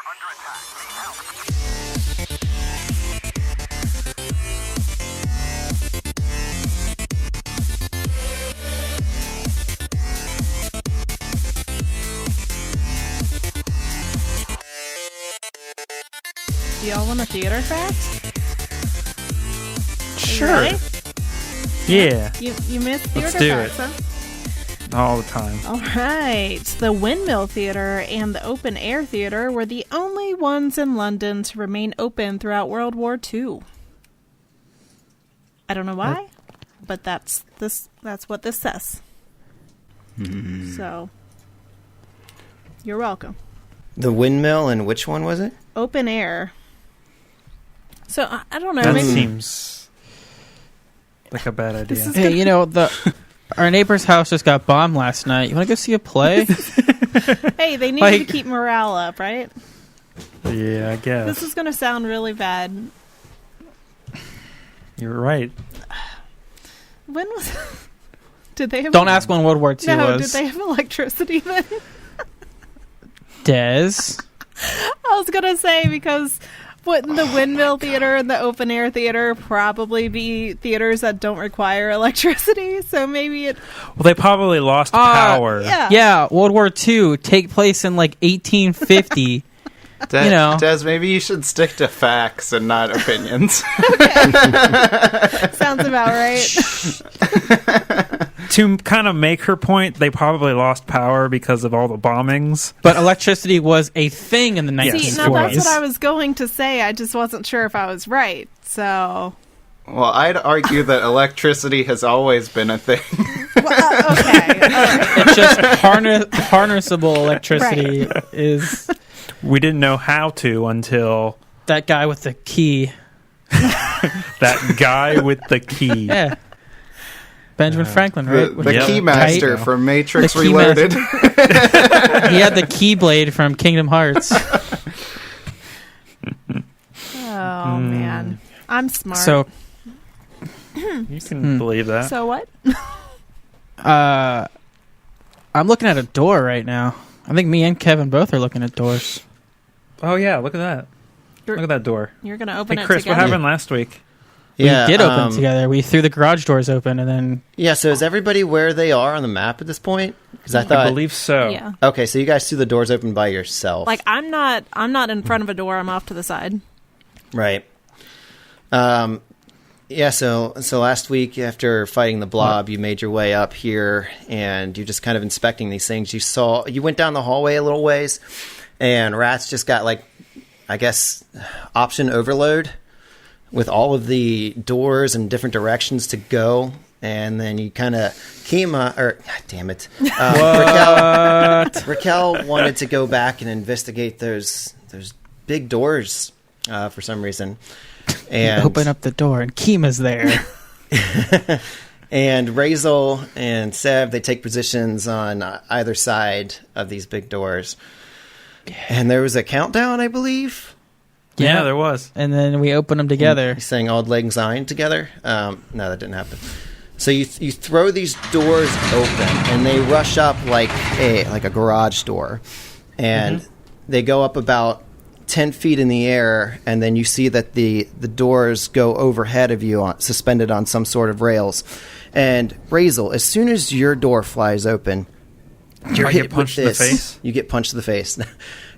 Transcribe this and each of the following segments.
Do y'all want a theater fact? Sure. Ready? Yeah. You missed theater Let's do facts, it. huh? All the time. All right. The Windmill Theatre and the Open Air Theatre were the only ones in London to remain open throughout World War II. I don't know why, but that's what this says. So, you're welcome. The Windmill, and which one was it? Open Air. So, I don't know. That Maybe seems like a bad idea. Hey, you know, our neighbor's house just got bombed last night. You want to go see a play? Hey, they need to keep morale up, right? Yeah, I guess. This is going to sound really bad. You're right. When was... Did they have... Don't ask when World War II was. Did they have electricity then? Des? I was going to say, because wouldn't the Windmill Theatre and the Open Air Theatre probably be theaters that don't require electricity? So maybe it... Well, they probably lost power. Yeah, World War II take place in like 1850. Des, maybe you should stick to facts and not opinions. Sounds about right. To kind of make her point, they probably lost power because of all the bombings. But electricity was a thing in the 1940s. See, now that's what I was going to say. I just wasn't sure if I was right. So... Well, I'd argue that electricity has always been a thing. Well, okay. All right. It's just harnessable electricity is... We didn't know how to until... That guy with the key. That guy with the key. Yeah. Benjamin Franklin, right? The Keymaster from Matrix The Reloaded. He had the Keyblade from Kingdom Hearts. Oh, man. I'm smart. So... You can believe that. So what? I'm looking at a door right now. I think me and Kevin both are looking at doors. Oh, yeah, look at that. Look at that door. You're going to open Hey, it Chris, together? what happened last week? Yeah, we did open together. We threw the garage doors open and then... Yeah, so is everybody where they are on the map at this point? Because I believe so. Yeah. Okay, so you guys threw the doors open by yourself. Like, I'm not in front of a door. I'm off to the side. Right. Yeah, so last week after fighting the blob, you made your way up here and you're just kind of inspecting these things. You went down the hallway a little ways and Rats just got, like, I guess, option overload with all of the doors in different directions to go. And then you kind of God damn it. Raquel wanted to go back and investigate those big doors for some reason. And open up the door and Kima's there. And Razel and Sev, they take positions on either side of these big doors. And there was a countdown, I believe. Yeah, there was. And then we opened them together. He's saying Auld Lang Syne together. No, that didn't happen. So you throw these doors open, and they rush up like a garage door. And they go up about 10 feet in the air, and then you see that the doors go overhead of you, suspended on some sort of rails. And Razel, as soon as your door flies open, you're hit get punched with this. in the face? You get punched in the face.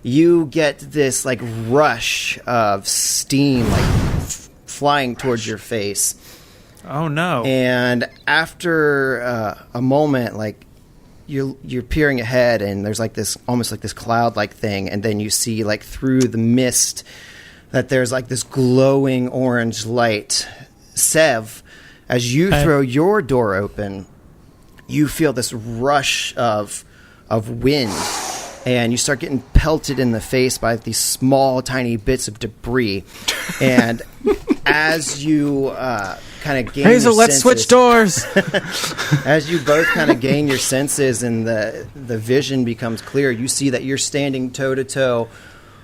You get this like rush of steam, like flying towards your face. Oh no! And after a moment, like you're peering ahead, and there's like this almost like this cloud-like thing, and then you see like through the mist that there's like this glowing orange light. Sev, as you throw your door open, you feel this rush of wind, and you start getting pelted in the face by these small, tiny bits of debris. And as you kind of gain Hazel, your let's senses, switch doors. as you both kind of gain your senses and the vision becomes clear, you see that you're standing toe-to-toe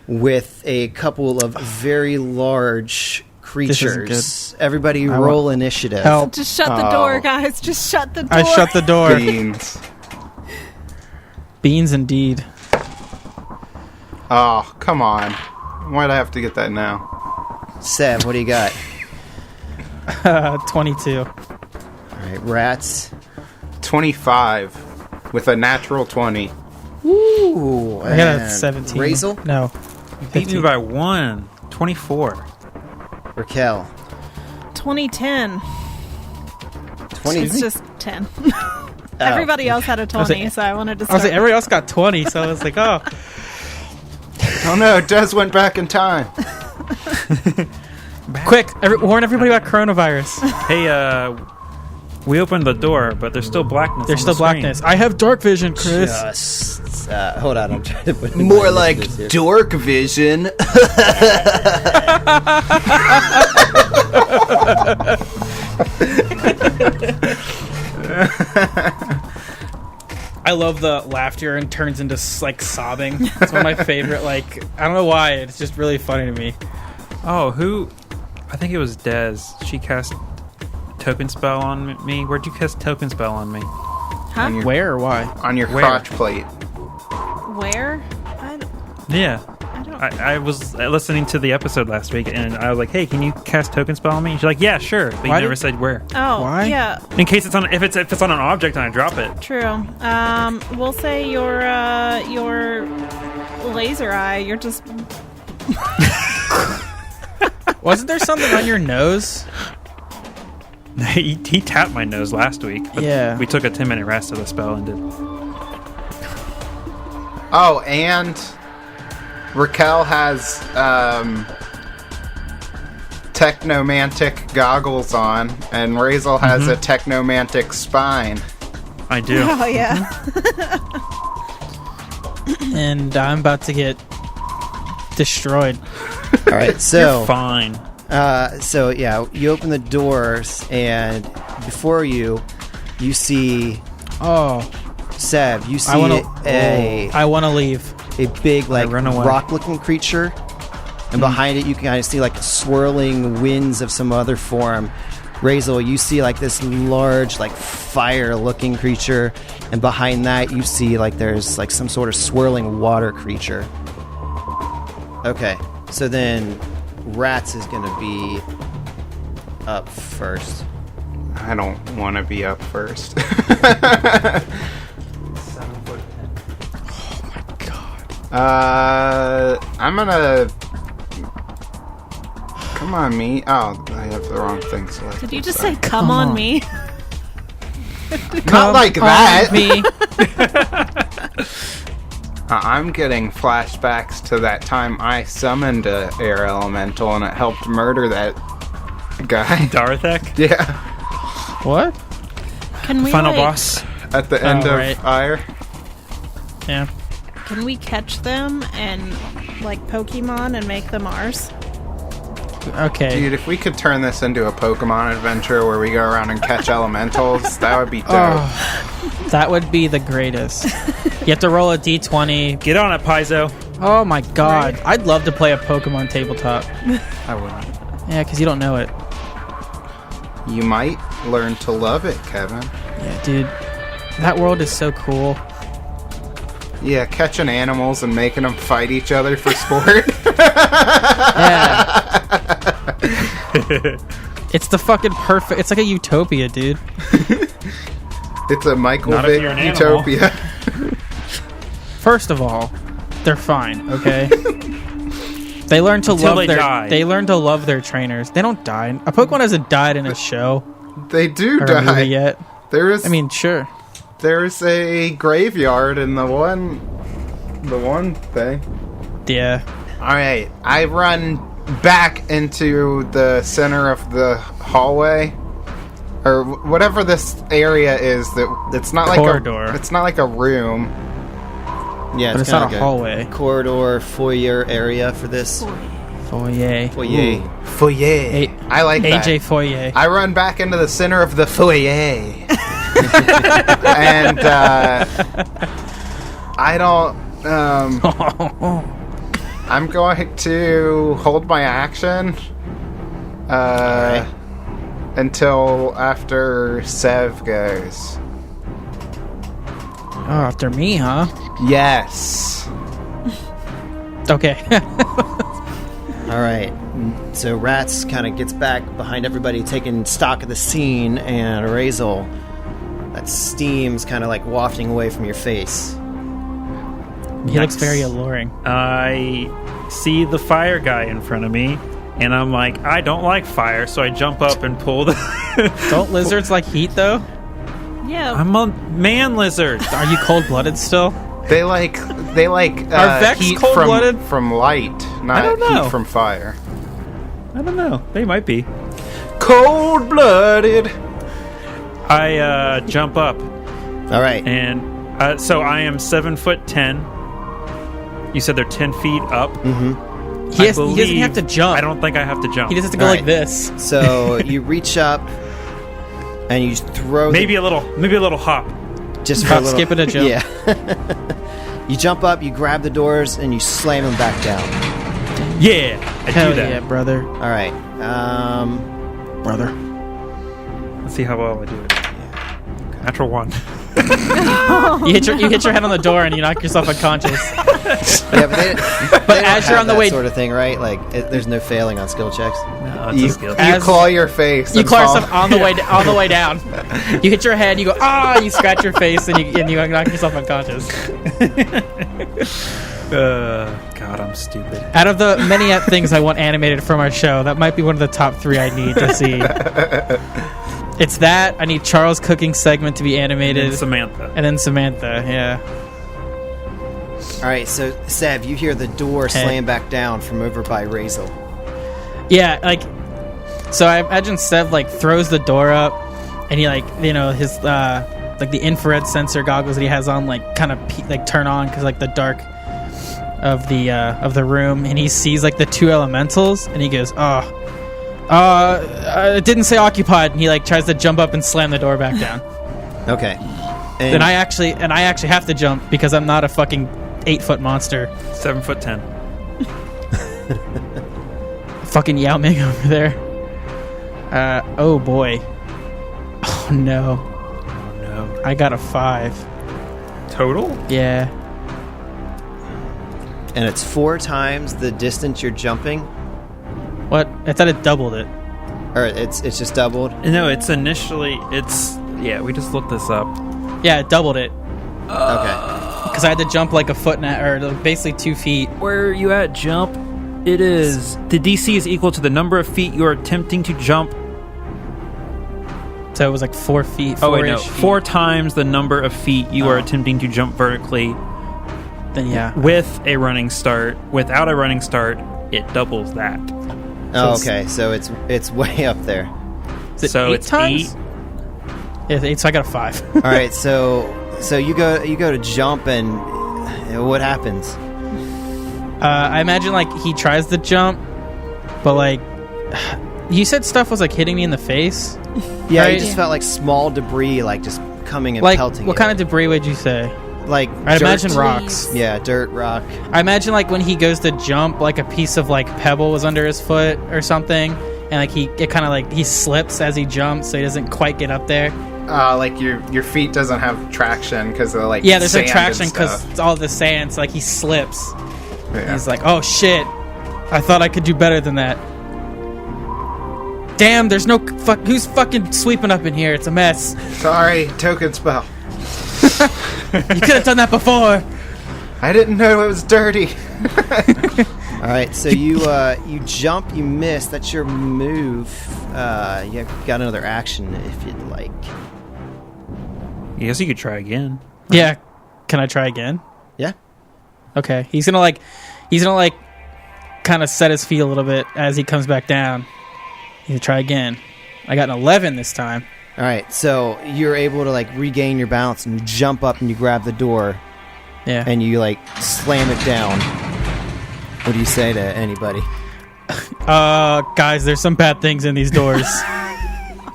with a couple of very large creatures. Everybody roll initiative. Help. Just shut the door, guys. Just shut the door. I shut the door. Beans. Beans indeed. Oh, come on. Why'd I have to get that now? Sev, what do you got? 22. All right, Rats. 25 with a natural 20. Ooh, I got a and 17. Razel? No. Beat me 15. by 1. 24. Raquel. 2010. 20. It's just 10. Everybody else had a 20, so I wanted to I start. was like, everybody else got 20, so I was like, oh. Oh no, Des went back in time. Quick, warn everybody about coronavirus. Hey, we opened the door, but there's still blackness. There's on still the screen. blackness. I have dark vision, Chris. Just, hold on, I'm trying to put in More my like initiatives here. dork vision. I love the laughter and turns into like sobbing. It's one of my favorite. Like, I don't know why. It's just really funny to me. Oh, who? I think it was Des. She cast token spell on me. Where'd you cast token spell on me? Huh? Where or why? On your Where? crotch plate. Where? I don't. Yeah. I don't I was listening to the episode last week, and I was like, "Hey, can you cast token spell on me?" And she's like, "Yeah, sure." But you Why never did- said where. Oh, Why? yeah, In case it's on, if it's on an object and I drop it. true. We'll say your laser eye. You're just Wasn't there something on your nose? he tapped my nose last week. But Yeah. we took a 10-minute rest of the spell and did. Oh, and Raquel has technomantic goggles on, and Razel has a technomantic spine. I do. oh yeah. And I'm about to get destroyed. All right, so Fine. so yeah, you open the doors, and before you see Oh, Sev. You see I want a to leave. big like run away. rock-looking creature, and behind it you can kind of see like swirling winds of some other form. Razel, you see like this large like fire-looking creature, and behind that you see like there's like some sort of swirling water creature. Okay, so then Rats is gonna be up first. I don't want to be up first. 7 foot 10. I'm gonna. Come on, me. Oh, I have the wrong thing selected. Did you just Sorry. say "come on, me"? Not like that? Me. I'm getting flashbacks to that time I summoned a air elemental and it helped murder that guy. Darthek? Yeah, What? Can we Final like, boss. at the end Oh, of right. Ire. Yeah. Can we catch them and like Pokemon and make them ours? Okay. Dude, if we could turn this into a Pokemon adventure where we go around and catch elementals, that would be dope. Oh, that would be the greatest. You have to roll a d20. Get on it, Paizo. Oh my god. Right. I'd love to play a Pokemon tabletop. I wouldn't. Yeah, because you don't know it. You might learn to love it, Kevin. Yeah, dude. That world is so cool. Yeah, catching animals and making them fight each other for sport. Yeah. It's the fucking perfect. It's like a utopia, dude. It's a Michael Not if Vick you're an animal. utopia. First of all, they're fine, okay? They learn to Until love they their die. They learn to love their trainers. They don't die. A Pokemon hasn't died in a show They do or a movie die. yet. There's Sure. there's a graveyard in the one thing. Yeah. All right, I run back into the center of the hallway, or whatever this area is. That it's not like Corridor. It's not like a room. Yeah, But it's kinda not a like hallway. corridor foyer area for this. Foyer. Foyer. Foyer. I like that. AJ Foyer. I run back into the center of the foyer, and I don't. I'm going to hold my action until after Sev goes. Oh, after me, huh? Yes. Okay. All right. So Rats kind of gets back behind everybody, taking stock of the scene, and Razel, that steam's kind of like wafting away from your face. He looks very alluring. I see the fire guy in front of me, and I'm like, I don't like fire, so I jump up and pull the... Don't lizards like heat, though? Yeah. I'm a man lizard. Are you cold-blooded still? They like Are Vex heat cold-blooded? from light, I not don't know. heat from fire. I don't know. They might be. Cold-blooded. I jump up, All right. and so I am 7'10". You said they're 10 feet up. Mm-hmm. He doesn't have to jump. I don't think I have to jump. He just has to go All like right. this. So you reach up and you throw maybe a little hop. just for Hop, a little, skip, and a jump. Yeah. You jump up, you grab the doors, and you slam them back down. Yeah, I Hell do that. yeah, brother. All right. Brother. Let's see how well I do it. Natural 1. You hit your head on the door and you knock yourself unconscious. Yeah, but they don't as have you're on the that way- sort of thing, right? Like, there's no failing on skill checks. No, it's a skill. You claw your face. You and claw fall. yourself on the way down. You hit your head, you go you scratch your face, and you knock yourself unconscious. God, I'm stupid. Out of the many things I want animated from our show, that might be one of the top 3 I need to see. It's that. I need Charles' cooking segment to be animated, And Samantha. and then Samantha. Yeah. All right, so Sev, you hear the door slam back down from over by Razel. Yeah, like, so I imagine Sev, like, throws the door up, and he, like, his, like, the infrared sensor goggles that he has on, like, kind of, turn on, because, like, the dark of the room, and he sees, like, the 2 elementals, and he goes, it didn't say occupied, and he, like, tries to jump up and slam the door back down. Okay. And I actually have to jump, because I'm not a fucking 8-foot monster. 7'10". Fucking Yao Ming over there. Oh boy. Oh no. Oh no. I got a 5. Total? Yeah. And it's 4 times the distance you're jumping, What? I thought it doubled it. or it's just doubled. No, it's yeah, we just looked this up. Yeah, it doubled it. Okay. Because I had to jump like a foot or like basically 2 feet. Where are you at, jump? It is. The DC is equal to the number of feet you are attempting to jump. So it was like 4 feet. Oh, wait, no. 4-ish feet. 4 times the number of feet you are attempting to jump vertically Then yeah. with a running start. Without a running start, it doubles that. Oh, it's- okay. So it's way up there. Is it So 8 it's times? 8. Yeah, it's 8, so I got a 5. All right. So you go to jump, and what happens? I imagine like he tries to jump, but like you said stuff was like hitting me in the face. Yeah, Right. you just felt like small debris, like just coming and Like pelting. what kind of debris would you say? Like I'd dirt? imagine rocks. Yeah, dirt, rock. I imagine like when he goes to jump, like a piece of like pebble was under his foot or something, and like he slips as he jumps, so he doesn't quite get up there. Like your feet doesn't have traction because of like Yeah, there's no sand traction and because stuff. it's all the sand. So like he slips. Yeah. He's like, "Oh shit! I thought I could do better than that." Damn, there's no who's fucking sweeping up in here? It's a mess. Sorry, token spell. You could have done that before. I didn't know it was dirty. All right, so you jump, you miss. That's your move. You got another action if you'd like. I guess you could try again. Yeah, can I try again? Yeah. Okay, he's gonna kind of set his feet a little bit as he comes back down. He's gonna try again. I got an 11 this time. All right, so you're able to like regain your balance, and you jump up and you grab the door, Yeah. and you like slam it down. What do you say to anybody? Guys, there's some bad things in these doors.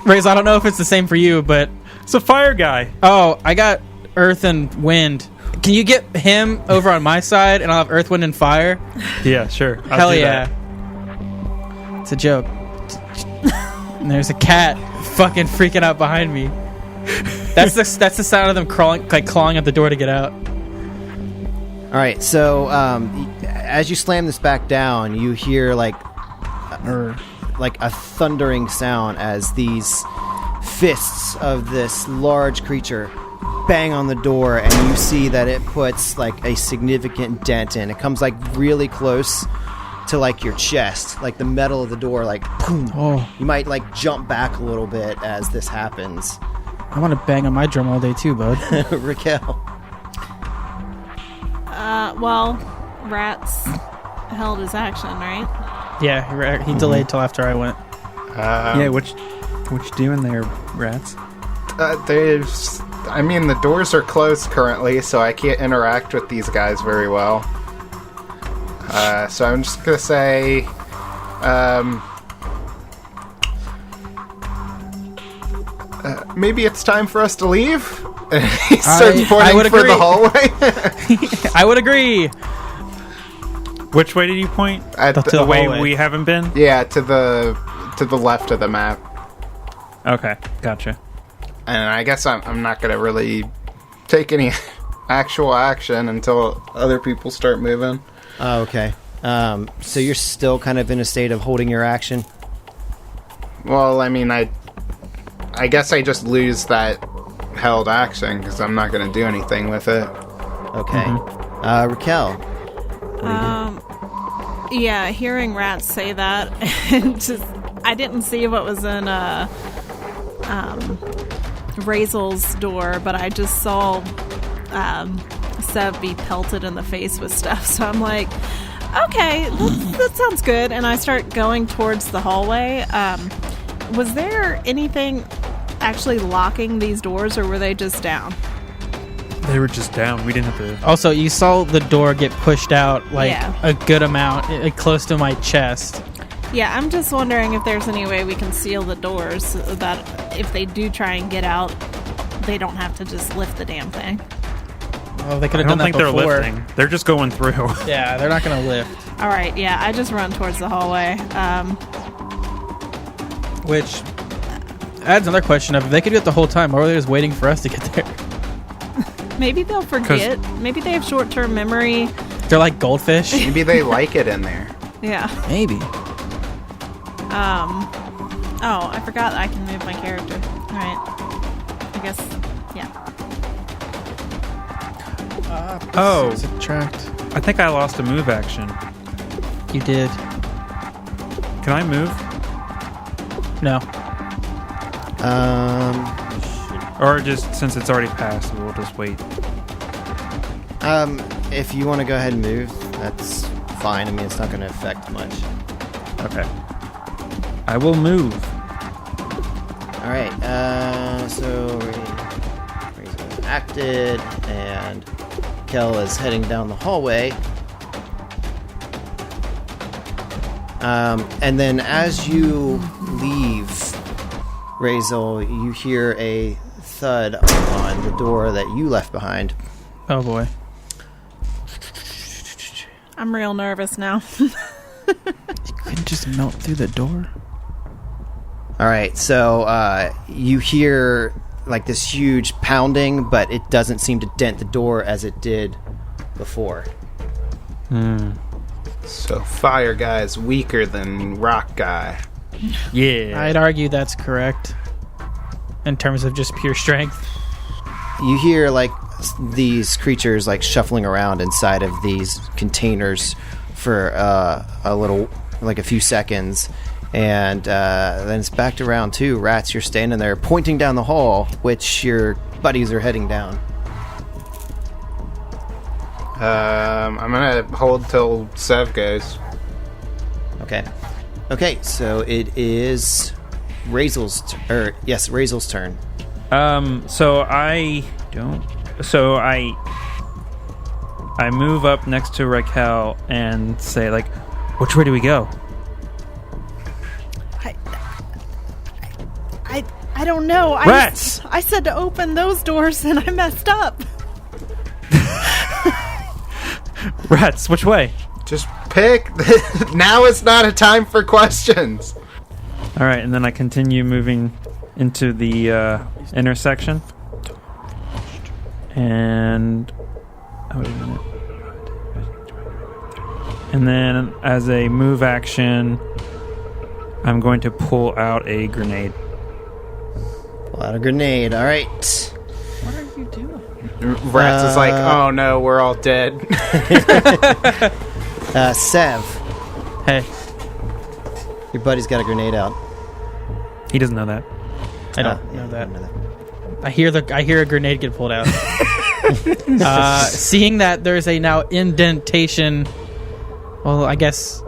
Raze, I don't know if it's the same for you, but It's a fire guy. oh, I got earth and wind. Can you get him over on my side, and I'll have earth, wind, and fire? Yeah, sure. I'll Hell do yeah! that. It's a joke. And there's a cat fucking freaking out behind me. That's the sound of them clawing at the door to get out. All right, so as you slam this back down, you hear like a thundering sound as these fists of this large creature bang on the door, and you see that it puts like a significant dent in. It comes like really close to like your chest, like the metal of the door, like boom. Oh. You might like jump back a little bit as this happens. I want to bang on my drum all day too, bud. Raquel. Well, Rats held his action, right? Yeah, he delayed till after I went. Yeah, what you doing there, Rats? The doors are closed currently, so I can't interact with these guys very well. So I'm just gonna say, maybe it's time for us to leave. He starts pointing for the hallway. I would agree. Which way did you point? At The way hallway. we haven't been? Yeah, to the left of the map. Okay, gotcha. And I guess I'm not gonna really take any actual action until other people start moving. Oh, okay. So you're still kind of in a state of holding your action? Well, I mean, I guess I just lose that held action because I'm not going to do anything with it. Okay. Raquel. Yeah, hearing Rats say that, and just I didn't see what was in Razel's door, but I just saw Sev be pelted in the face with stuff. So I'm like, okay, that sounds good. And I start going towards the hallway. Was there anything actually locking these doors, or were they just down? They were just down. We didn't have to... Also, you saw the door get pushed out a good amount, close to my chest. Yeah, I'm just wondering if there's any way we can seal the doors so that if they do try and get out, they don't have to just lift the damn thing. Oh, they could I have don't done think that they're before. lifting. They're just going through. Yeah, they're not going to lift. All right, yeah, I just run towards the hallway. Which adds another question of if they could do it the whole time, why were they just waiting for us to get there? Maybe they'll forget. Maybe they have short-term memory. They're like goldfish. Maybe they like it in there. Yeah. Maybe. Oh, I forgot I can move my character. All right. I guess, yeah. Oh. Subtract. I think I lost a move action. You did. Can I move? No. Or just, since it's already passed, we'll just wait. If you want to go ahead and move, that's fine. I mean, it's not going to affect much. Okay. I will move. All right. So Razor acted, and Kel is heading down the hallway. And then as you leave, Razel, you hear a thud on the door that you left behind. Oh boy. I'm real nervous now. You couldn't just melt through the door? All right, so you hear like this huge pounding, but it doesn't seem to dent the door as it did before. So fire guy is weaker than rock guy. Yeah. I'd argue that's correct. In terms of just pure strength. You hear like these creatures like shuffling around inside of these containers for a little, like a few seconds, and then it's back to round two. Rats, you're standing there pointing down the hall, which your buddies are heading down. I'm gonna hold till Sev goes. Okay, so it is Razel's turn. So I move up next to Raquel and say, like, which way do we go? I don't know. Rats! I said to open those doors and I messed up. Rats, which way? Just pick. Now is not a time for questions. All right, and then I continue moving into the intersection. And... Oh, wait a minute. And then, as a move action, I'm going to pull out a grenade. Pull out a grenade. All right. What are you doing? Rats is like, oh no, we're all dead. Sev, Hey, your buddy's got a grenade out. He doesn't know that. I don't Yeah, know that. I know that. I hear a grenade get pulled out. Seeing that there's a now indentation, well, I guess,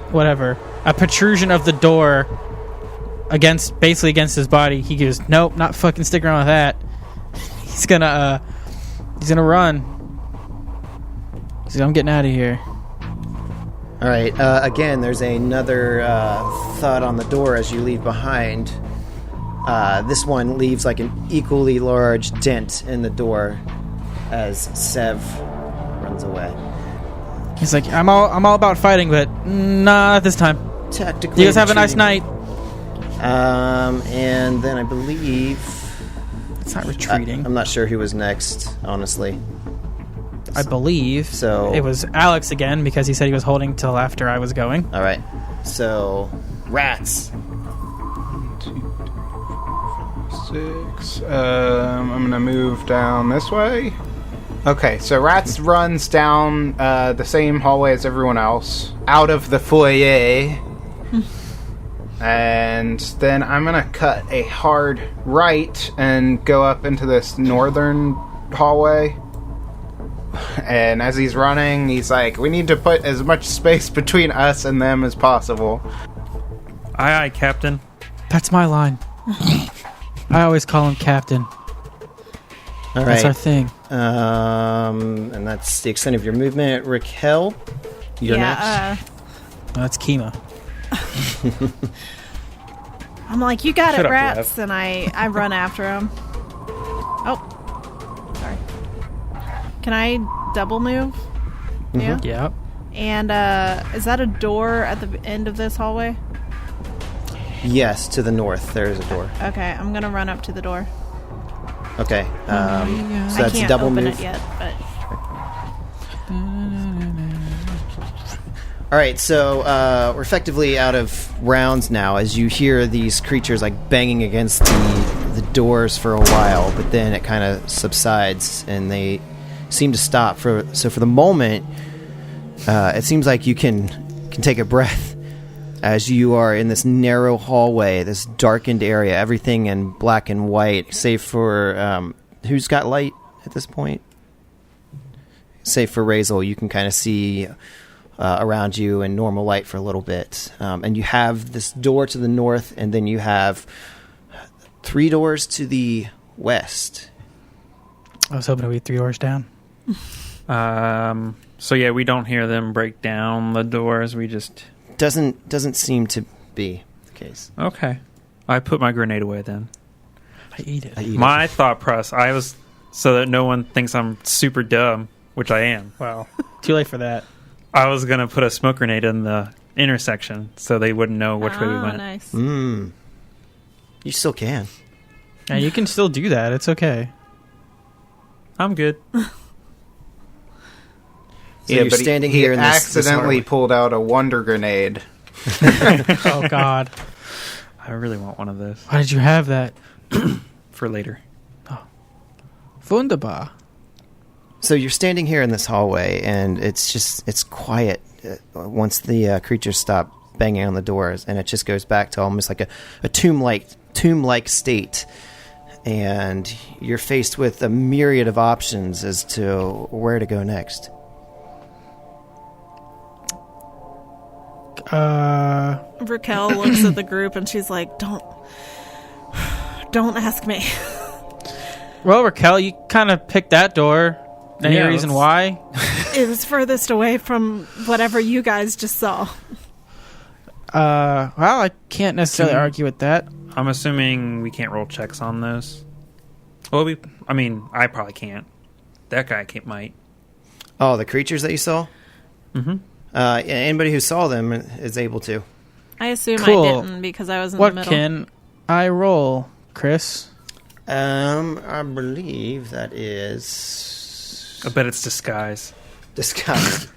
whatever, a protrusion of the door basically against his body. He goes, nope, not fucking sticking around with that. He's gonna run. He's like, I'm getting out of here. All right. Again, there's another thud on the door as you leave behind. This one leaves like an equally large dent in the door as Sev runs away. He's like, I'm all about fighting, but not this time. Tactically, You guys have a nice night. And then I believe It's not retreating. I'm not sure who was next, honestly. I believe So- it was Alex again because he said he was holding till after I was going. All right. So, rats. 6. I'm gonna move down this way. Okay, so Rats runs down the same hallway as everyone else, out of the foyer. And then I'm gonna cut a hard right and go up into this northern hallway. And as he's running, he's like, we need to put as much space between us and them as possible. Aye, aye, Captain. That's my line. I always call him Captain. All That's our right. thing. And that's the extent of your movement. Raquel, you're next. No, that's Kima. I'm like, you got Shut it, up, rats, and I run after him. Oh, sorry. Can I double move? Yeah. Yep. And is that a door at the end of this hallway? Yes, to the north. There is a door. Okay, I'm gonna run up to the door. Okay. So I that's can't a double open move. it yet, but All right, so we're effectively out of rounds now as you hear these creatures like banging against the doors for a while, but then it kind of subsides and they seem to stop. So for the moment, it seems like you can take a breath as you are in this narrow hallway, this darkened area, everything in black and white, save for who's got light at this point? Save for Razel, you can kind of see around you in normal light for a little bit. And you have this door to the north, and then you have 3 doors to the west. I was hoping to be 3 doors down. So yeah, we don't hear them break down the doors. We just... Doesn't seem to be the case. Okay. I put my grenade away then. I eat it. My thought process, I was... So that no one thinks I'm super dumb, which I am. Well, too late for that. I was going to put a smoke grenade in the intersection so they wouldn't know which way we went. Nice. You still can. And you can still do that. It's okay. I'm good. So you're but standing he here in this accidentally hallway. pulled out a wonder grenade. Oh, God. I really want one of those Why did you have that? for later. Wunderbar. So you're standing here in this hallway, and it's quiet once the creatures stop banging on the doors, and it just goes back to almost like a tomb-like state. And you're faced with a myriad of options as to where to go next. Raquel looks at the group and she's like, don't ask me. Well, Raquel, you kind of picked that door. Any Yeah, reason let's- why? It was furthest away from whatever you guys just saw. Well, I can't necessarily argue with that. I'm assuming we can't roll checks on those. Well, I probably can't. That guy might. Oh, the creatures that you saw? Mm-hmm. Anybody who saw them is able to. I assume Cool. I didn't because I was in What the middle. can I roll, Chris? I believe that is I bet it's disguise. disguise.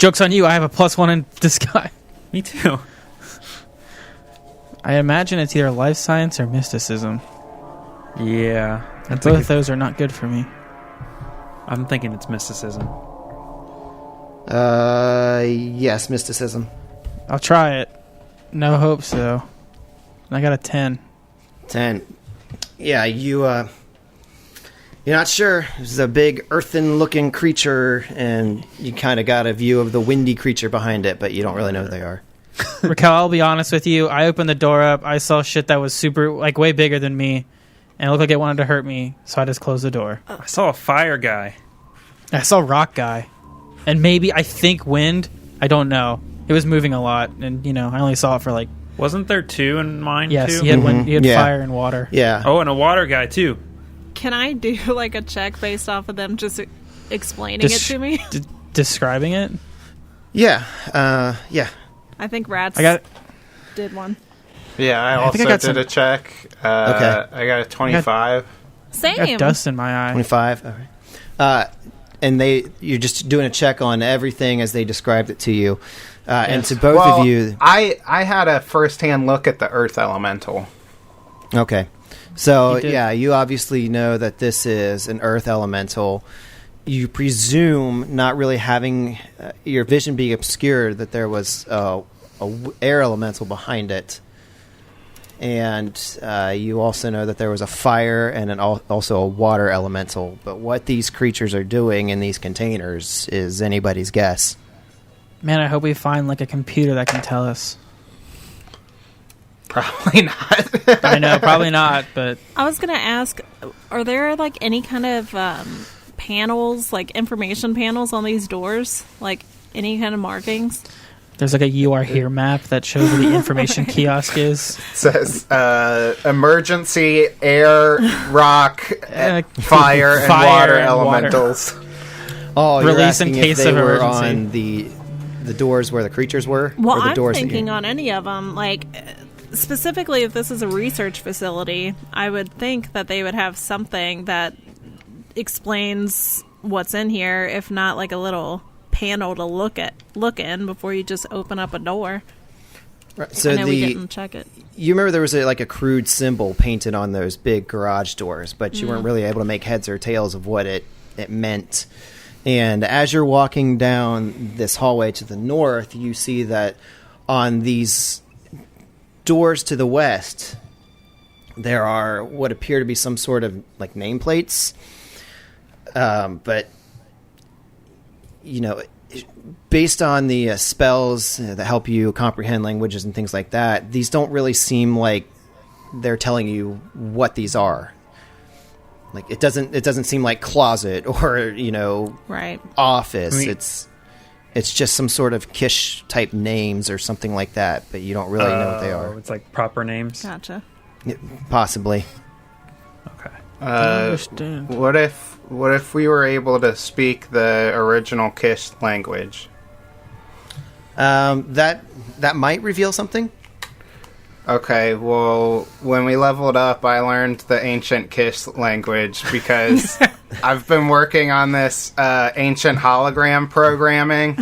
Joke's on you. I have a +1 in disguise. Me too. I imagine it's either life science or mysticism. Yeah. And both those are not good for me. I'm thinking it's mysticism. Yes, mysticism. I'll try it. No hopes, though. I got a 10. 10. Yeah, you're not sure. This is a big earthen-looking creature, and you kind of got a view of the windy creature behind it, but you don't really know who they are. Raquel, I'll be honest with you. I opened the door up. I saw shit that was super, like, way bigger than me, and it looked like it wanted to hurt me, so I just closed the door. I saw a fire guy. I saw rock guy. And maybe, I think wind. I don't know. It was moving a lot, and, I only saw it for, like... Wasn't there 2 in mine, Yes, too? he had, wind, he had Yeah. fire and water. Yeah. Oh, and a water guy, too. Can I do like a check based off of them just explaining it to me? Describing it? Yeah. Yeah. I think Rats did one. Yeah, I think I also got did some- a check. Okay. I got a 25. I Same. got dust in my eye. 25. All right. And you're just doing a check on everything as they described it to you. And to both of you... I had a first-hand look at the earth elemental. Okay. So, You did. yeah, you obviously know that this is an earth elemental. You presume, not really having your vision being obscured, that there was a air elemental behind it. And you also know that there was a fire and also a water elemental. But what these creatures are doing in these containers is anybody's guess. Man, I hope we find, like, a computer that can tell us. Probably not. I know, probably not, but... I was going to ask, are there like any kind of panels, like information panels on these doors? Like any kind of markings? There's like a "You Are Here" map that shows where the information kiosk is. It says emergency, air, rock, fire, and water elementals. Oh, you're Release in asking case if they of were emergency. on the doors where the creatures were? Well, or the I'm doors thinking on any of them. Like, specifically, if this is a research facility, I would think that they would have something that explains what's in here, if not like a little panel to look in before you just open up a door. Right, so I know we didn't check it. You remember there was a crude symbol painted on those big garage doors, but you weren't really able to make heads or tails of what it meant. And as you're walking down this hallway to the north, you see that on these doors to the west, there are what appear to be some sort of like nameplates. But, based on the spells that help you comprehend languages and things like that, these don't really seem like they're telling you what these are. Like it doesn't seem like closet or Right. office. I mean- It's just some sort of Kish type names or something like that, but you don't really know what they are. It's like proper names. Gotcha. Possibly. Okay. understand. What if we were able to speak the original Kish language? That might reveal something. Okay, well, when we leveled up, I learned the ancient Kish language because I've been working on this ancient hologram programming.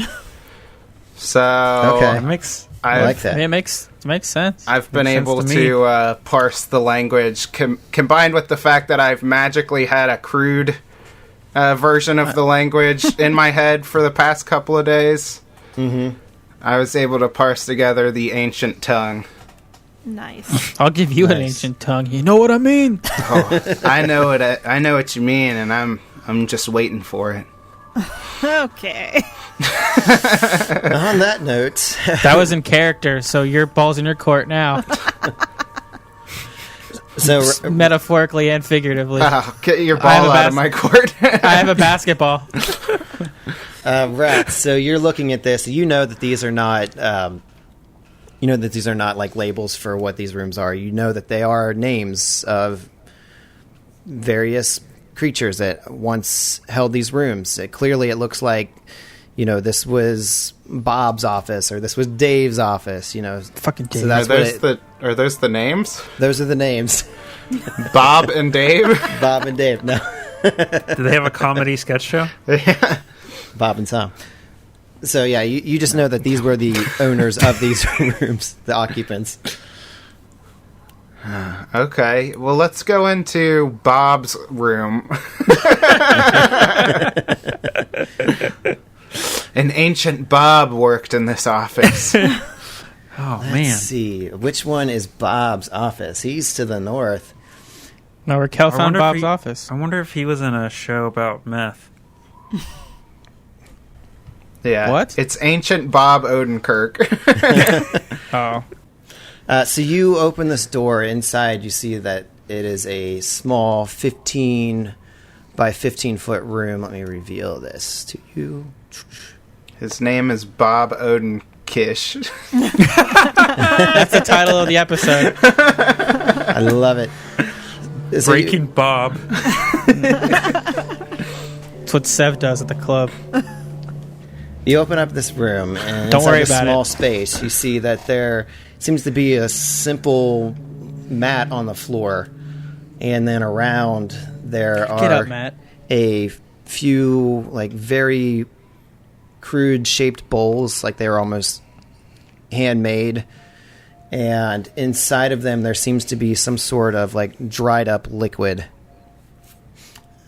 So Okay. It makes I like that. It makes sense. I've been Makes sense able to me. to parse the language, combined with the fact that I've magically had a crude version of the language in my head for the past couple of days. Mm-hmm. I was able to parse together the ancient tongue. Nice. I'll give you an Nice. ancient tongue. You know what I mean? I know it. I know what you mean, and I'm just waiting for it. Okay. On that note, That was in character, so your ball's in your court now, so metaphorically and figuratively. Get your I have ball a out of my court. I have a basketball. Rats. So you're looking at this. You know that these are not. These are not like labels for what these rooms are. You know that they are names of various creatures that once held these rooms. Clearly, it looks like this was Bob's office or this was Dave's office. Fucking Dave. So that's Are those the names? those are the names. Bob and Dave? Bob and Dave. No, Do they have a comedy sketch show? Bob and Tom. So yeah, you just know that these were the owners of these rooms, the occupants. Okay, well, let's go into Bob's room. An ancient Bob worked in this office. Oh, Let's see. Which one is Bob's office? He's to the north. No, Raquel found wonder if Bob's he- office. I wonder if he was in a show about meth. Yeah. What? It's ancient Bob Odenkirk. Oh. So you open this door. Inside, you see that it is a small 15 by 15 foot room. Let me reveal this to you. His name is Bob Odenkish. That's the title of the episode. I love it. So Breaking Bob. That's what Sev does at the club. You open up this room, and Don't inside worry this about small it. space, you see that there seems to be a simple mat on the floor, and then around there are Get up, Matt. a few like very crude shaped bowls, like they were almost handmade, and inside of them there seems to be some sort of like dried up liquid.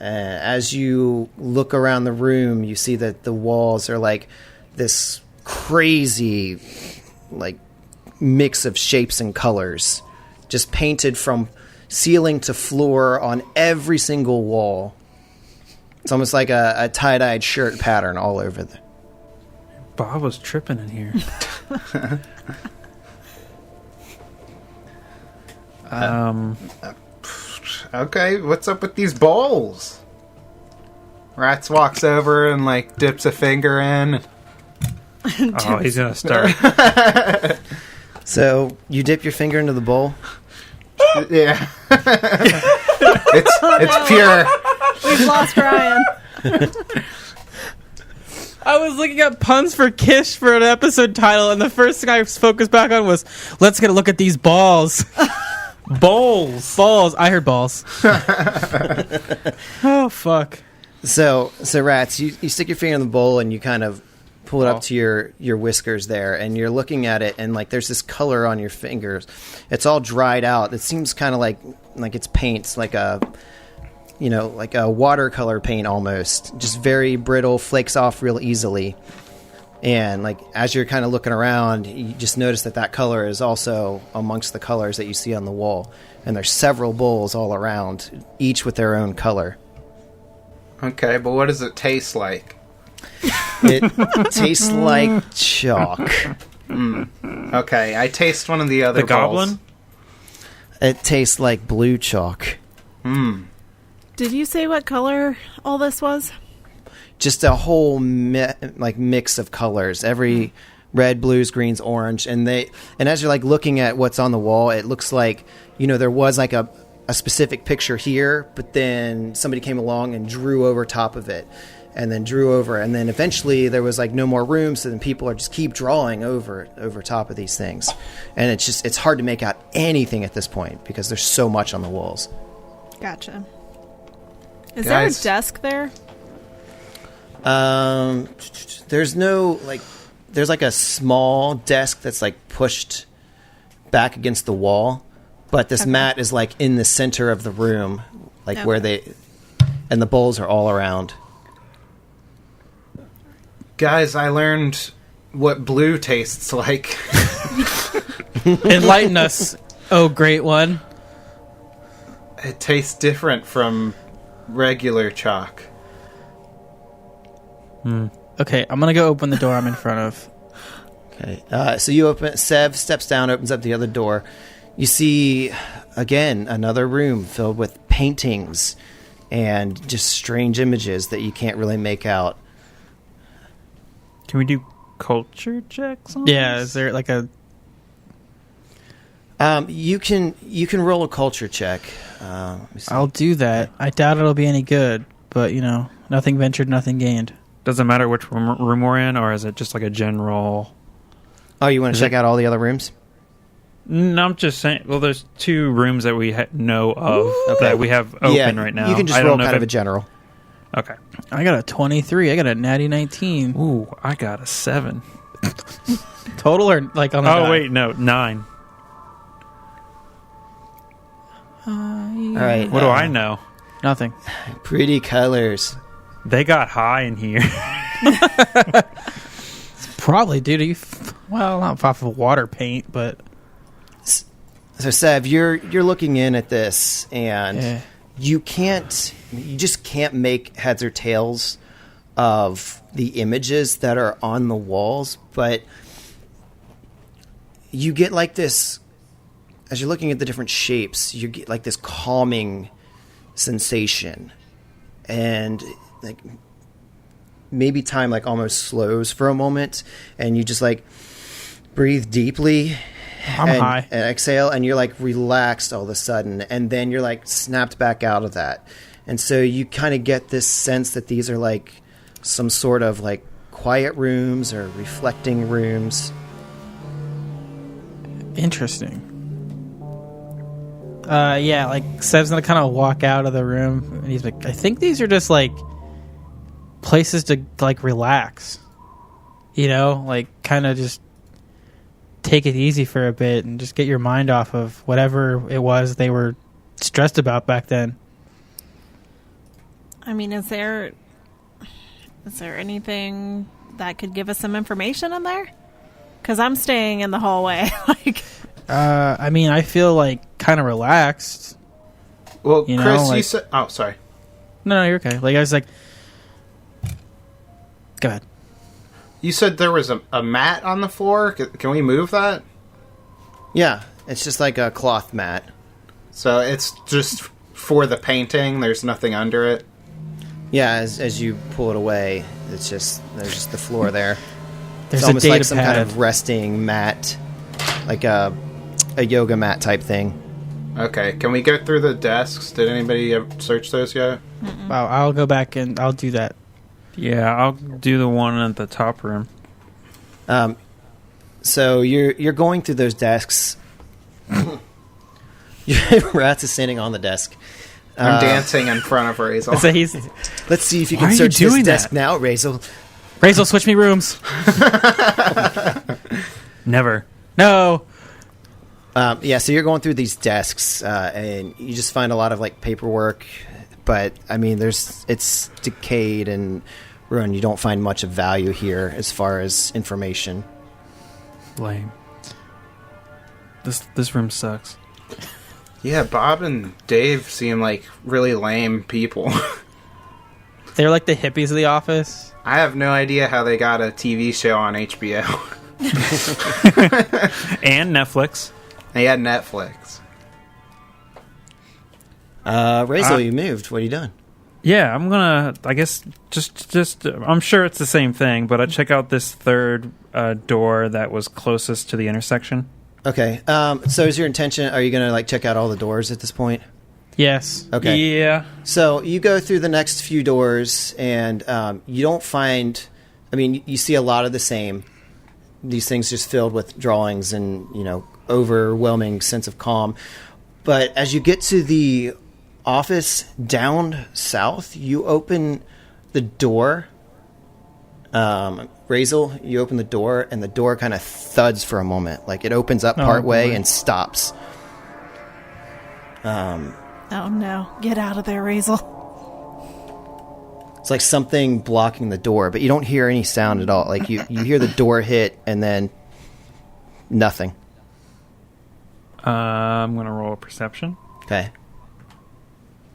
As you look around the room, you see that the walls are like this crazy like mix of shapes and colors, just painted from ceiling to floor on every single wall. It's almost like a tie-dyed shirt pattern all over the... Bob was tripping in here. Okay, what's up with these bowls? Rats walks over and like dips a finger in. Oh, he's gonna start. So you dip your finger into the bowl. Yeah. it's pure. We've lost Ryan. I was looking up puns for Kish for an episode title, and the first thing I focused back on was, let's get a look at these balls. Bowls. Balls. I heard balls. Oh, fuck. So Rats, you stick your finger in the bowl and you kind of pull it up to your whiskers there, and you're looking at it, and like there's this color on your fingers. It's all dried out. It seems kind of like it's paint, like a watercolor paint almost, just very brittle, flakes off real easily. And like as you're kind of looking around, you just notice that color is also amongst the colors that you see on the wall, and there's several bowls all around, each with their own color. Okay, but what does it taste like? It tastes like chalk. Okay, I taste one of the other The goblin? It tastes like blue chalk. Did you say what color all this was? Just a whole mix of colors. Every red, blues, greens, orange, and as you're like looking at what's on the wall, it looks like there was like a specific picture here, but then somebody came along and drew over top of it, and then drew over, and then eventually there was like no more room, so then people are just keep drawing over top of these things, and it's hard to make out anything at this point because there's so much on the walls. Gotcha. Is Guys. there a desk there? There's no there's like a small desk that's like pushed back against the wall, but this mat is like in the center of the room, like where and the bowls are all around. Guys, I learned what blue tastes like. Enlighten us, oh great one. It tastes different from regular chalk. Okay, I'm gonna go open the door I'm in front of. Okay, so you open. Sev steps down, opens up the other door. You see again another room filled with paintings and just strange images that you can't really make out. Can we do culture checks on Yeah, this? is there like a... You can roll a culture check. Let me see. I'll do that. I doubt it'll be any good, but nothing ventured, nothing gained. Does it matter which room we're in, or is it just like a general... Oh, you want to check out all the other rooms? No, I'm just saying. Well, there's two rooms that we know of that we have open right now. You can just I don't roll know kind if of a general. Okay. I got a 23. I got a natty 19. Ooh, I got a 7. Total or like on the die? Wait, no, 9. All right. What do I know? Nothing. Pretty colors. They got high in here. Probably due to well, not off of water paint, but So Sev, you're looking in at this, and you just can't make heads or tails of the images that are on the walls, but you get like this, as you're looking at the different shapes, you get like this calming sensation, and like maybe time like almost slows for a moment, and you just like breathe deeply. High. And exhale, and you're like relaxed all of a sudden, and then you're like snapped back out of that. And so you kind of get this sense that these are like some sort of like quiet rooms or reflecting rooms. Interesting. Yeah, like Sev's gonna kind of walk out of the room, and he's like, I think these are just like places to like relax. You know, like kind of just take it easy for a bit and just get your mind off of whatever it was they were stressed about back then. I mean, is there anything that could give us some information in there? Because I'm staying in the hallway. I mean, I feel like kind of relaxed. Well, you know, Chris, like, you said... Oh, sorry. No, you're okay. Like, I was like... Go ahead. You said there was a mat on the floor. Can we move that? Yeah, it's just like a cloth mat. So it's just for the painting. There's nothing under it. Yeah, as you pull it away, there's just the floor there. There's It's almost a data like some pad. kind of resting mat, like a yoga mat type thing. Okay, can we go through the desks? Did anybody search those yet? Wow, I'll go back and I'll do that. Yeah, I'll do the one at the top room. So you're going through those desks. Rats is standing on the desk. I'm dancing in front of Razel. So he's... Let's see if you Why can are you search this doing desk that? now, Razel. Razel, switch me rooms. Never. No. Yeah, so you're going through these desks, and you just find a lot of like paperwork, but I mean, it's decayed and ruined. You don't find much of value here as far as information. Lame. This room sucks. Yeah, Bob and Dave seem like really lame people. They're like the hippies of the office. I have no idea how they got a TV show on HBO. And Netflix. They had Netflix. Razel, you moved. What are you doing? Yeah, I'm gonna. I guess just. I'm sure it's the same thing, but I check out this third door that was closest to the intersection. Okay. So is your intention? Are you going to like check out all the doors at this point? Yes. Okay. Yeah. So you go through the next few doors, and you don't find. I mean, you see a lot of the same. These things just filled with drawings and overwhelming sense of calm. But as you get to the office down south, you open the door. Razel, you open the door, and the door kind of thuds for a moment. Like it opens up partway and stops. Oh no. Get out of there, Razel. It's like something blocking the door, but you don't hear any sound at all. Like you hear the door hit and then nothing. I'm gonna roll a perception. Okay.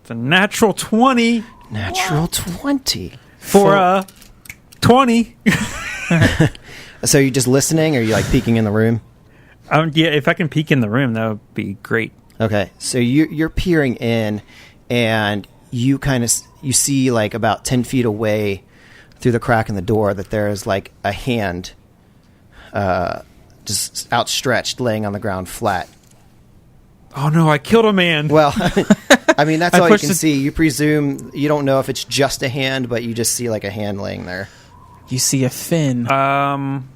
It's a natural 20 Natural 20. for 20. So you're just listening, or are you like peeking in the room? Yeah, if I can peek in the room, that would be great. Okay, so you're peering in, and you see like about 10 feet away through the crack in the door that there is like a hand just outstretched, laying on the ground flat. Oh no, I killed a man. Well, I mean, that's I all you pushed can it- see. You presume, you don't know if it's just a hand, but you just see like a hand laying there. You see a fin. I'm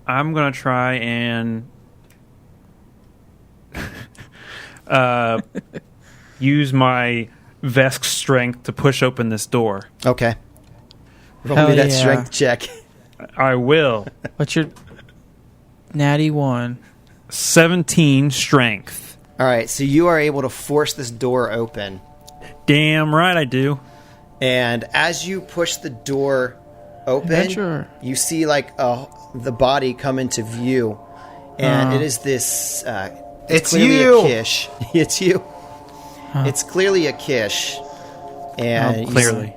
gonna try and use my Vesk's strength to push open this door. Okay. Roll Hell me that yeah. strength check. I will. What's your natty 1? 17 strength. All right, so you are able to force this door open. Damn right I do. And as you push the door open, Adventure. you see like the body come into view. And it is this... It's clearly you! a Kish. It's you. It's clearly a Kish. And Clearly.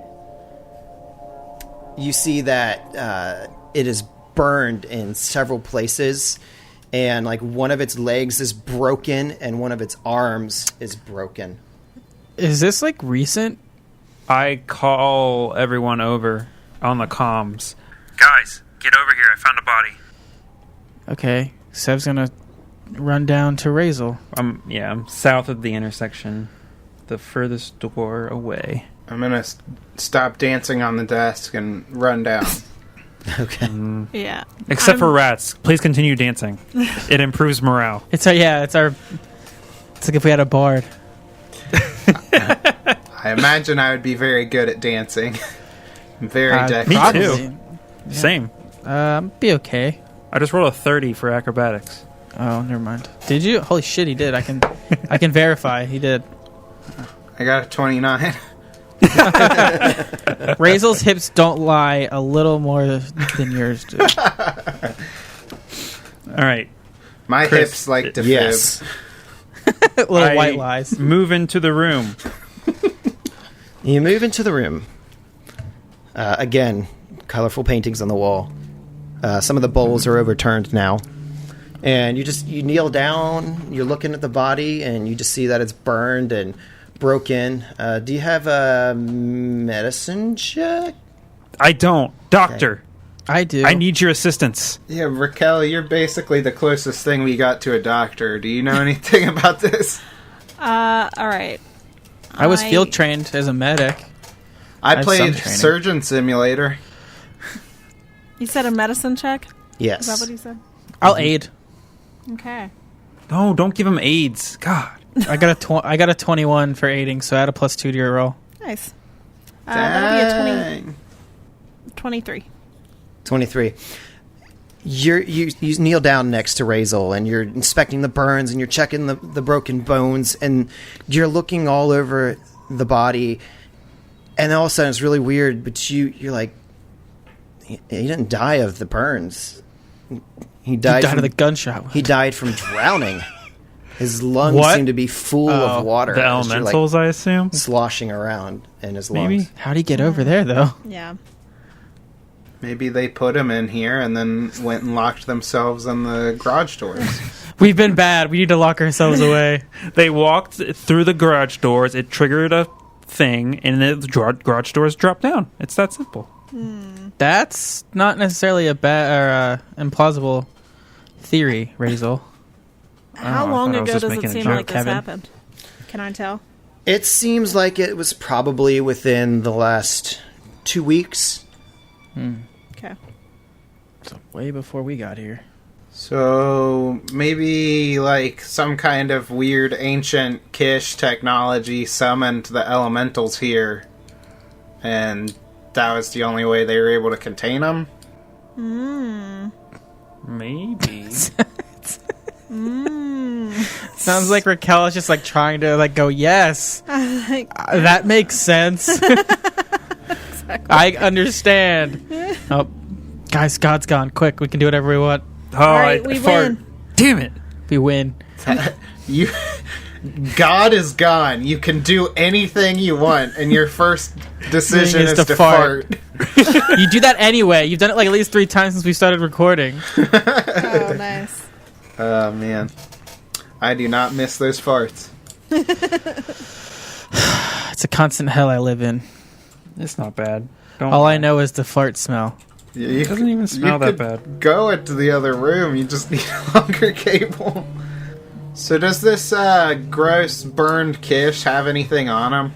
you see that it is burned in several places, and like one of its legs is broken and one of its arms is broken. Is this like recent? I call everyone over on the comms. Guys, get over here. I found a body. Okay, Sev's gonna run down to Razel. I'm south of the intersection. The furthest door away. I'm gonna stop dancing on the desk and run down. Okay. Yeah. Except for rats. Please continue dancing. It improves morale. It's like if we had a bard. I imagine I would be very good at dancing. Very decorative. Me Probably. too. Same. Be okay. I just rolled a 30 for acrobatics. Oh, never mind. Did you? Holy shit, he did. I can verify. He did. I got a 29. Razel's hips don't lie a little more than yours do. All right. My Chris, hips like to Yes. fib. Little white lies. Move into the room. You move into the room. Again, colorful paintings on the wall. Some of the bowls are overturned now. And you kneel down, you're looking at the body, and you just see that it's burned and broken. Do you have a medicine check? I don't. Doctor, I do. I need your assistance. Yeah, Raquel, you're basically the closest thing we got to a doctor. Do you know anything about this? All right. I was field trained as a medic. I have played some training. Surgeon Simulator. You said a medicine check? Yes. Is that what you said? I'll aid. Okay. No, don't give him AIDS. God. I got a 21 for aiding, so add a +2 to your roll. Nice. That'll be a Dang. 23. 23. You kneel down next to Razel, and you're inspecting the burns, and you're checking the broken bones, and you're looking all over the body, and all of a sudden it's really weird, but you're like, he didn't die of the burns. He died of the gunshot. He died from drowning. His lungs What? seem to be full of water. The as you're, elementals, I assume? sloshing around in his Maybe. lungs. How'd he get over there, though? Yeah. Maybe they put him in here and then went and locked themselves in the garage doors. We've been bad. We need to lock ourselves away. They walked through the garage doors. It triggered a thing, and the garage doors dropped down. It's that simple. That's not necessarily a bad or implausible theory, Razel. How I long thought I was ago just does it making a seem joke. like this Kevin. happened? Can I tell? It seems like it was probably within the last 2 weeks. Okay. So way before we got here. So maybe like some kind of weird ancient Kish technology summoned the elementals here, and that was the only way they were able to contain them. Maybe. Sounds like Raquel is just like trying to like go, yes, that makes sense. I understand. Oh, guys, God's gone. Quick, we can do whatever we want. Oh, right, I we fart. win. Damn it. We win. You, God is gone. You can do anything you want, and your first decision is to fart. You do that anyway. You've done it like at least 3 times since we started recording. Oh, nice. Oh man, I do not miss those farts. It's a constant hell I live in. It's not bad. Don't. All I know is the fart smell. It doesn't even smell that bad. Go into the other room. You just need a longer cable. So does this gross burned Kish have anything on him?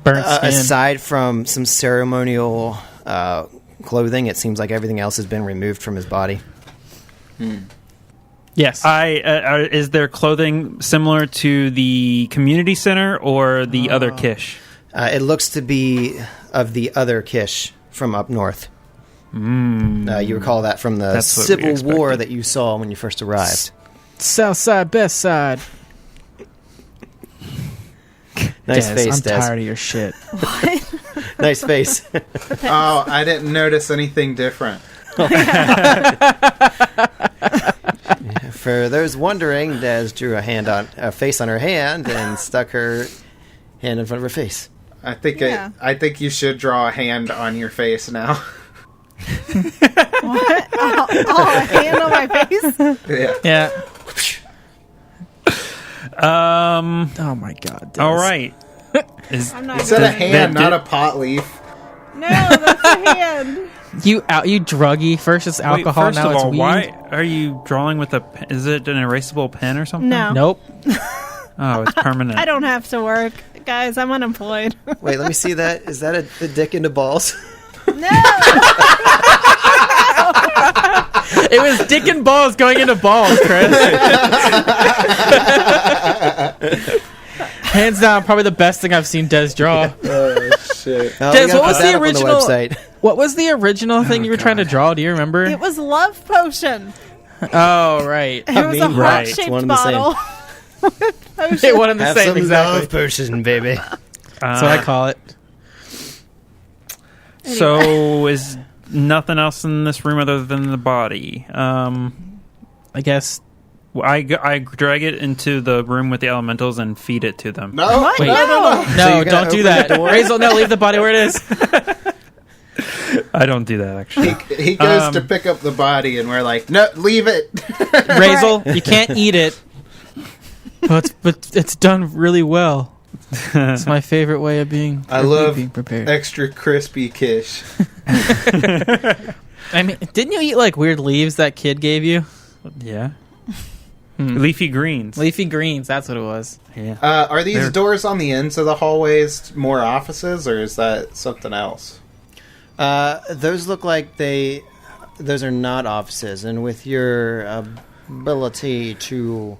Burnt skin. Aside from some ceremonial clothing, it seems like everything else has been removed from his body. Yes. Is their clothing similar to the community center or the other Kish? It looks to be of the other Kish from up north. You recall that from the That's what we Civil War expected. that you saw when you first arrived. South side, best side. Nice Des, face, I'm Des. tired of your shit. Nice face. Oh, I didn't notice anything different. For those wondering, Des drew a face on her hand and stuck her hand in front of her face. I think Yeah. I think you should draw a hand on your face now. What? A hand on my face? Yeah. Yeah. Um. Oh my god. Des. All right. I'm not You said a gonna- hand, that not did- a pot leaf. No, that's a hand. You druggy. First it's alcohol, Wait, first now of it's all, weed. why are you drawing with a? Is it an erasable pen or something? No. Nope. Oh, it's permanent. I don't have to work. Guys, I'm unemployed. Wait, let me see that. Is that a dick into balls? No! It was dick and balls going into balls, Chris. Hands down, probably the best thing I've seen Des draw. Oh shit. No, Des, we gotta what was put the that up on original- website. What was the original thing you were trying to draw? Do you remember? It was love potion. Oh, right. It was a right. It's heart-shaped one and the same. bottle. with potion. It wasn't the Have same some exactly. love potion, baby. That's what I call it. So is nothing else in this room other than the body? I guess. I drag it into the room with the elementals and feed it to them. No, What? Wait. no. No, you're gonna don't do open that. the door? Razel, no, leave the body where it is. I don't do that actually. He goes to pick up the body, and we're like, no, leave it. Razel, you can't eat it. But it's done really well. It's my favorite way of being. I love being prepared. extra crispy Kish. I mean, didn't you eat like weird leaves that kid gave you? Yeah. Leafy greens. Leafy greens. That's what it was. Yeah. Are these They're- doors on the ends of the hallways more offices, or is that something else? Those look like those are not offices, and with your ability to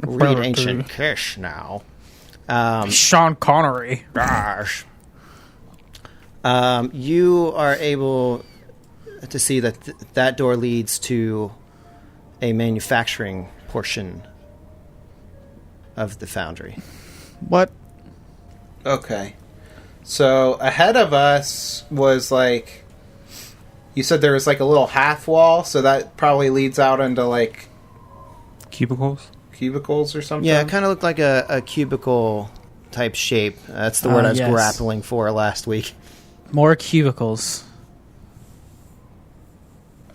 read ancient Kish now, Sean Connery. gosh, you are able to see that that door leads to a manufacturing portion of the foundry. What? Okay. So ahead of us was like, you said there was like a little half wall, so that probably leads out into like Cubicles. cubicles or something. Yeah, it kind of looked like a cubicle type shape. That's the word I was yes. grappling for last week. More cubicles.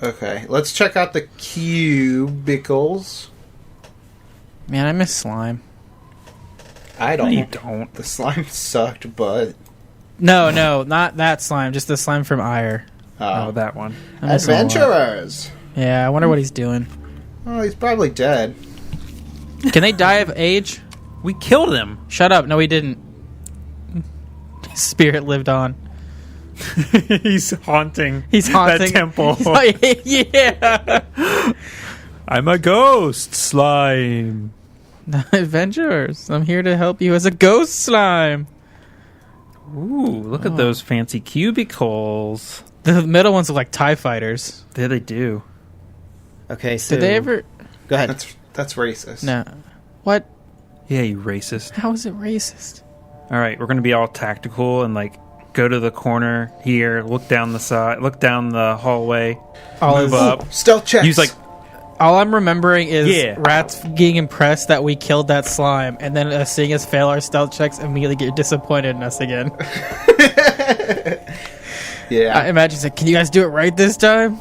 Okay, let's check out the cubicles. Man, I miss slime. I don't. You don't. The slime sucked, but No, not that slime. Just the slime from Ire. Oh, that one. I miss him a lot. adventurers. Yeah, I wonder what he's doing. Oh, he's probably dead. Can they die of age? We killed him. Shut up. No, he didn't. His spirit lived on. He's haunting. He's haunting that temple. Yeah. I'm a ghost slime. Adventurers, I'm here to help you as a ghost slime. Ooh, look at those fancy cubicles. The middle ones look like TIE fighters. There they do. Okay, so Did they ever? go ahead. That's racist. No. What? Yeah, you racist. How is it racist? All right, we're going to be all tactical and like go to the corner here, look down the side, look down the hallway, move up. Stealth checks. Use like All I'm remembering is Yeah. Rats getting impressed that we killed that slime, and then seeing us fail our stealth checks, immediately get disappointed in us again. Yeah. I imagine he's like, "Can you guys do it right this time?"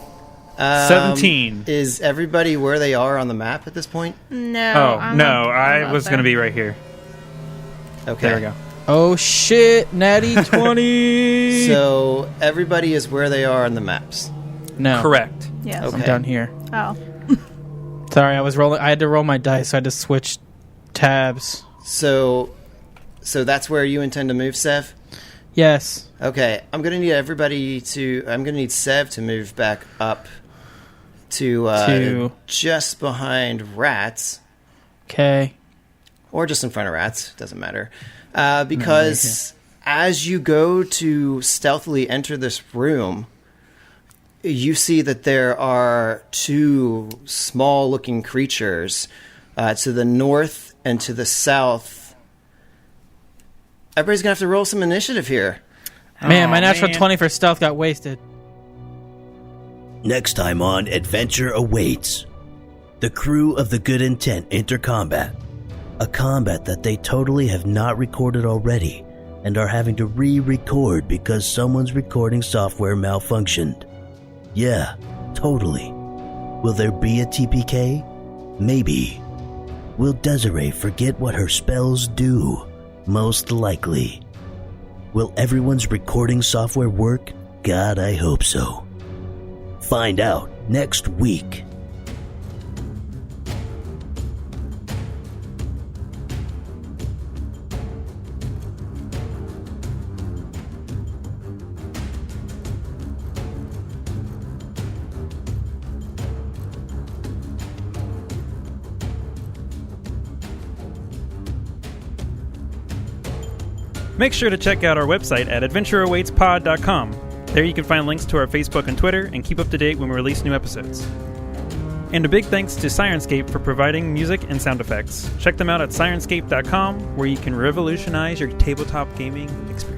17. Is everybody where they are on the map at this point? No. Oh, I'm no, not- I'm I not was there. going to be right here. Okay. There we go. Oh shit! Natty 20. So everybody is where they are on the maps. no, Correct. Yes. Okay. I'm down here. Oh. Sorry, I was rolling. I had to roll my dice, so I had to switch tabs. So that's where you intend to move, Sev? Yes. Okay, I'm gonna need Sev to move back up to just behind Rats. Okay. Or just in front of Rats, doesn't matter. Because as you go to stealthily enter this room, you see that there are two small-looking creatures to the north and to the south. Everybody's going to have to roll some initiative here. Man, my natural 20 for stealth got wasted. Next time on Adventure Awaits. The crew of the Good Intent enter combat. A combat that they totally have not recorded already and are having to re-record because someone's recording software malfunctioned. Yeah, totally. Will there be a TPK? Maybe. Will Desiree forget what her spells do? Most likely. Will everyone's recording software work? God, I hope so. Find out next week. Make sure to check out our website at adventureawaitspod.com. There you can find links to our Facebook and Twitter and keep up to date when we release new episodes. And a big thanks to Sirenscape for providing music and sound effects. Check them out at sirenscape.com, where you can revolutionize your tabletop gaming experience.